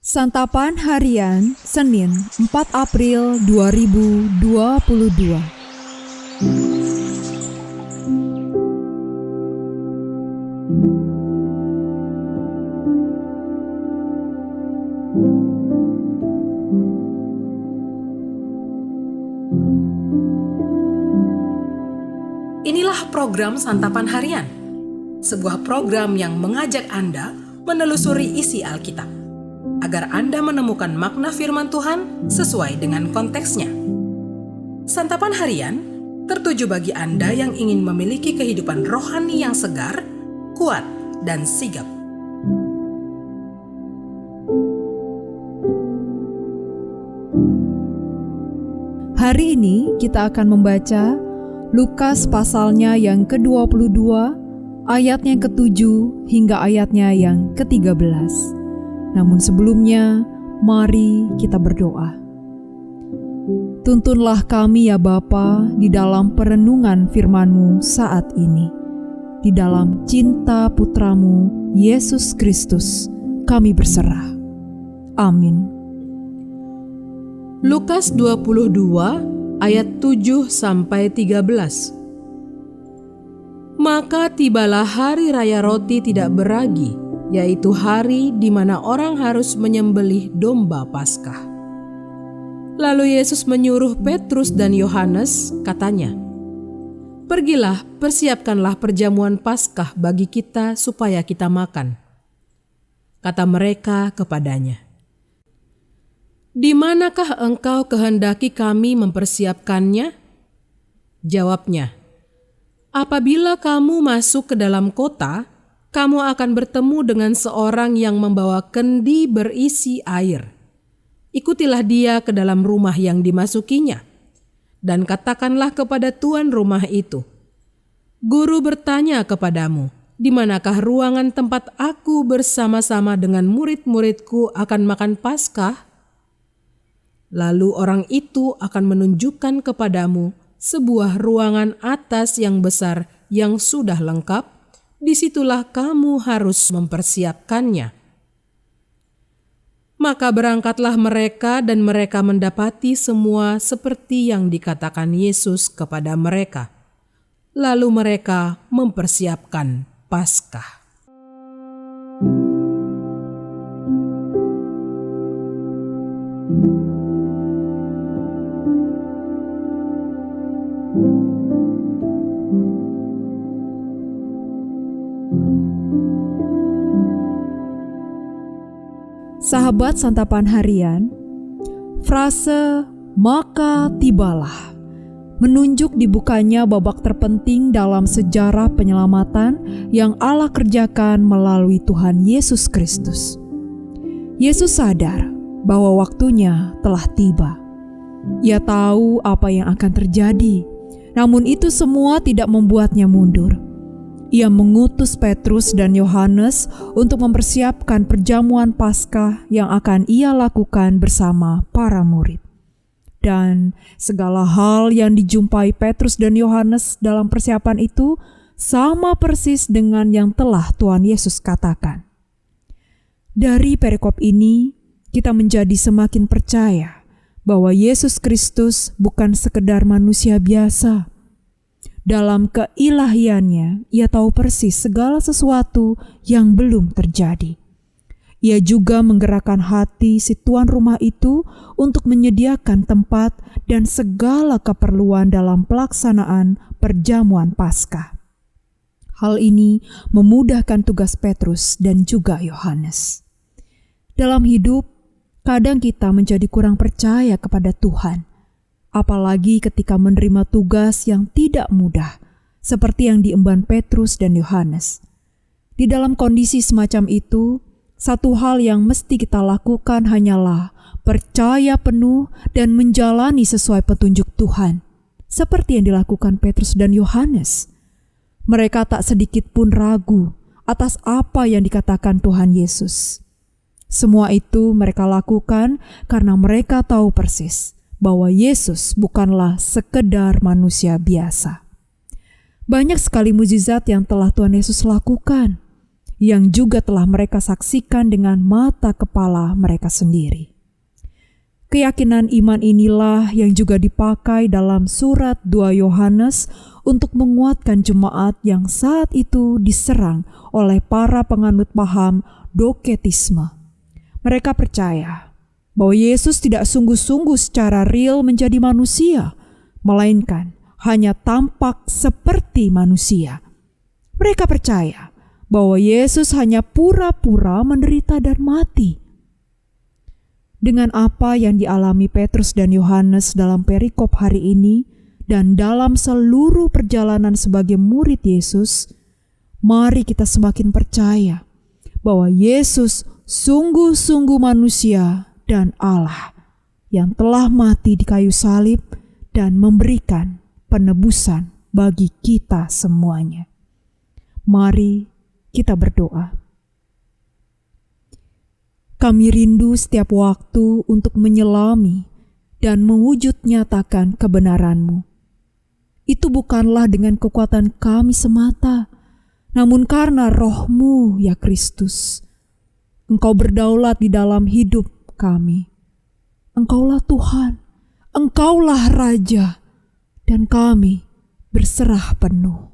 Santapan Harian Senin 4 April 2022. Inilah program Santapan Harian, sebuah program yang mengajak Anda menelusuri isi Alkitab, agar Anda menemukan makna firman Tuhan sesuai dengan konteksnya. Santapan Harian tertuju bagi Anda yang ingin memiliki kehidupan rohani yang segar, kuat, dan sigap. Hari ini kita akan membaca Lukas pasalnya yang ke-22, ayatnya yang ke-7 hingga ayatnya yang ke-13. Namun sebelumnya, mari kita berdoa. Tuntunlah kami ya Bapa di dalam perenungan firman-Mu saat ini. Di dalam cinta Putra-Mu, Yesus Kristus, kami berserah. Amin. Lukas 22 ayat 7-13. Maka tibalah hari raya roti tidak beragi, yaitu hari di mana orang harus menyembelih domba Paskah. Lalu Yesus menyuruh Petrus dan Yohanes, katanya, "Pergilah, persiapkanlah perjamuan Paskah bagi kita supaya kita makan." Kata mereka kepadanya, "Di manakah engkau kehendaki kami mempersiapkannya?" Jawabnya, "Apabila kamu masuk ke dalam kota, kamu akan bertemu dengan seorang yang membawa kendi berisi air. Ikutilah dia ke dalam rumah yang dimasukinya, dan katakanlah kepada tuan rumah itu, 'Guru bertanya kepadamu, di manakah ruangan tempat aku bersama-sama dengan murid-muridku akan makan Paskah?' Lalu orang itu akan menunjukkan kepadamu sebuah ruangan atas yang besar yang sudah lengkap. Disitulah kamu harus mempersiapkannya." Maka berangkatlah mereka dan mereka mendapati semua seperti yang dikatakan Yesus kepada mereka. Lalu mereka mempersiapkan Paskah. Sahabat Santapan Harian, frase "maka tibalah" menunjuk dibukanya babak terpenting dalam sejarah penyelamatan yang Allah kerjakan melalui Tuhan Yesus Kristus. Yesus sadar bahwa waktunya telah tiba. Ia tahu apa yang akan terjadi, namun itu semua tidak membuatnya mundur. Ia mengutus Petrus dan Yohanes untuk mempersiapkan perjamuan Paskah yang akan ia lakukan bersama para murid. Dan segala hal yang dijumpai Petrus dan Yohanes dalam persiapan itu sama persis dengan yang telah Tuhan Yesus katakan. Dari perikop ini, kita menjadi semakin percaya bahwa Yesus Kristus bukan sekedar manusia biasa. Dalam keilahiannya, ia tahu persis segala sesuatu yang belum terjadi. Ia juga menggerakkan hati si tuan rumah itu untuk menyediakan tempat dan segala keperluan dalam pelaksanaan perjamuan Paskah. Hal ini memudahkan tugas Petrus dan juga Yohanes. Dalam hidup, kadang kita menjadi kurang percaya kepada Tuhan. Apalagi ketika menerima tugas yang tidak mudah, seperti yang diemban Petrus dan Yohanes. Di dalam kondisi semacam itu, satu hal yang mesti kita lakukan hanyalah percaya penuh dan menjalani sesuai petunjuk Tuhan, seperti yang dilakukan Petrus dan Yohanes. Mereka tak sedikit pun ragu atas apa yang dikatakan Tuhan Yesus. Semua itu mereka lakukan karena mereka tahu persis bahwa Yesus bukanlah sekedar manusia biasa. Banyak sekali mukjizat yang telah Tuhan Yesus lakukan. yang juga telah mereka saksikan dengan mata kepala mereka sendiri. Keyakinan iman inilah yang juga dipakai dalam surat 2 Yohanes untuk menguatkan jemaat yang saat itu diserang oleh para penganut paham doketisme. Mereka percaya bahwa Yesus tidak sungguh-sungguh secara real menjadi manusia, melainkan hanya tampak seperti manusia. Mereka percaya bahwa Yesus hanya pura-pura menderita dan mati. Dengan apa yang dialami Petrus dan Yohanes dalam perikop hari ini dan dalam seluruh perjalanan sebagai murid Yesus, mari kita semakin percaya bahwa Yesus sungguh-sungguh manusia dan Allah yang telah mati di kayu salib dan memberikan penebusan bagi kita semuanya. Mari kita berdoa. Kami rindu setiap waktu untuk menyelami dan mewujud nyatakan kebenaran-Mu. Itu bukanlah dengan kekuatan kami semata, namun karena Roh-Mu, ya Kristus. Engkau berdaulat di dalam hidup kami. Engkaulah Tuhan, Engkaulah Raja, dan kami berserah penuh.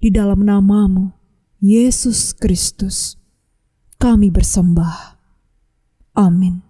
Di dalam nama-Mu, Yesus Kristus, kami bersembah. Amin.